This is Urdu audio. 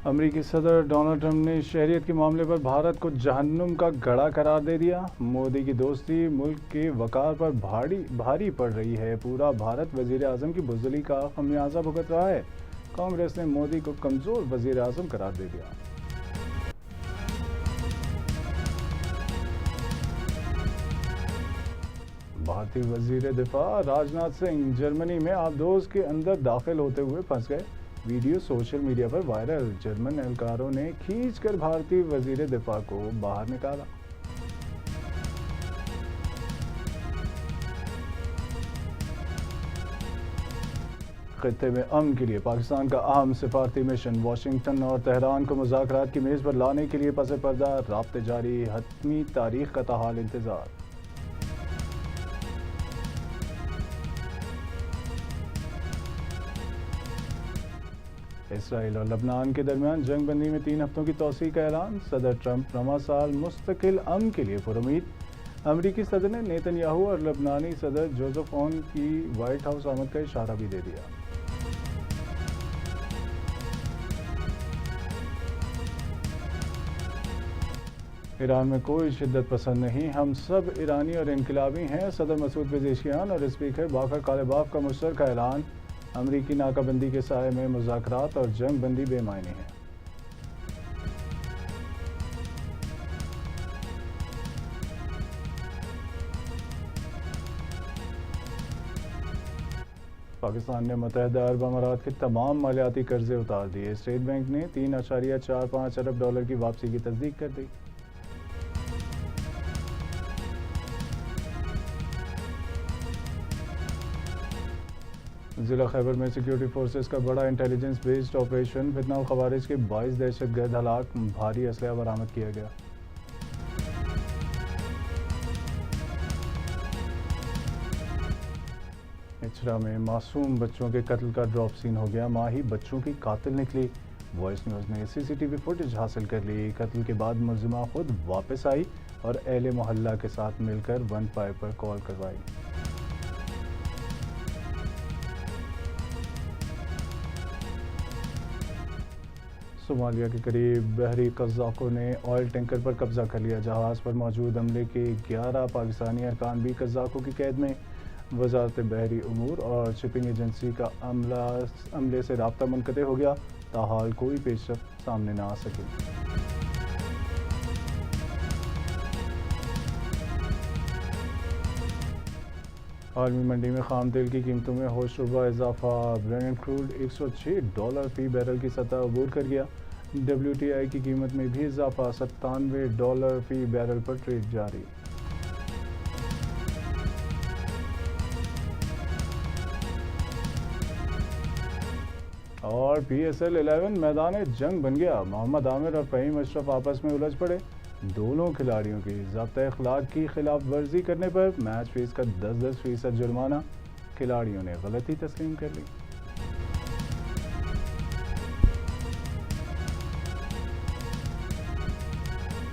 امریکی صدر ڈونلڈ ٹرمپ نے شہریت کے معاملے پر بھارت کو جہنم کا گڑھا قرار دے دیا۔ مودی کی دوستی ملک کے وقار پر بھاری پڑ رہی ہے۔ پورا بھارت وزیر اعظم کی بزدلی کا خمیازہ بھگت رہا ہے۔ کانگریس نے مودی کو کمزور وزیر اعظم قرار دے دیا۔ بھارتی وزیر دفاع راجناتھ سنگھ جرمنی میں آبدوز کے اندر داخل ہوتے ہوئے پھنس گئے۔ ویڈیو سوشل میڈیا پر وائرل۔ جرمن اہلکاروں نے کھینچ کر بھارتی وزیر دفاع کو باہر نکالا۔ خطے میں امن کے لیے پاکستان کا اہم سفارتی مشن۔ واشنگٹن اور تہران کو مذاکرات کی میز پر لانے کے لیے پس پردہ رابطے جاری۔ حتمی تاریخ کا تاحال انتظار۔ اسرائیل اور لبنان کے درمیان جنگ بندی میں 3 ہفتوں کی توسیع کا اعلان۔ صدر ٹرمپ رواں سال مستقل امن کے لیے پرامید۔ امریکی صدر نے نیتن یاہو اور لبنانی صدر جوزف اون کی وائٹ ہاؤس آمد کا اشارہ بھی دے دیا۔ ایران میں کوئی شدت پسند نہیں، ہم سب ایرانی اور انقلابی ہیں۔ صدر مسعود پزیشکیان اور اسپیکر باقر کالباف کا مشترکہ اعلان۔ امریکی ناکہ بندی کے سائے میں مذاکرات اور جنگ بندی بے معنی ہے۔ پاکستان نے متحدہ عرب امارات کے تمام مالیاتی قرضے اتار دیے۔ اسٹیٹ بینک نے 3.45 ارب ڈالر کی واپسی کی تصدیق کر دی۔ ضلع خیبر میں سیکیورٹی فورسز کا بڑا انٹیلیجنس بیسڈ آپریشن۔ فتنہ الخوارج کے 22 دہشت گرد ہلاک، بھاری اسلحہ برآمد کیا گیا۔ اچھرا میں معصوم بچوں کے قتل کا ڈراپ سین ہو گیا، ماں ہی بچوں کی قاتل نکلی۔ وائس نیوز نے سی سی ٹی وی فوٹیج حاصل کر لی۔ قتل کے بعد ملزمہ خود واپس آئی اور اہل محلہ کے ساتھ مل کر 15 پر کال کروائی۔ صومالیہ کے قریب بحری قزاقوں نے آئل ٹینکر پر قبضہ کر لیا۔ جہاز پر موجود عملے کے 11 پاکستانی ارکان بھی قزاقوں کی قید میں۔ وزارت بحری امور اور شپنگ ایجنسی کا عملے سے رابطہ منقطع ہو گیا، تاحال کوئی پیش رفت سامنے نہ آ سکی۔ عالمی منڈی میں خام تیل کی قیمتوں میں ہوش ربا اضافہ۔ برینٹ کروڈ $106 فی بیرل کی سطح عبور کر گیا۔ WTI کی قیمت میں بھی اضافہ، $97 فی بیرل پر ٹریڈ جاری۔ اور PSL 11 میدان جنگ بن گیا۔ محمد عامر اور فہیم اشرف آپس میں الجھ پڑے۔ دونوں کھلاڑیوں کی ضابطۂ اخلاق کی خلاف ورزی کرنے پر میچ فیس کا 10% جرمانہ۔ کھلاڑیوں نے غلطی تسلیم کر لی۔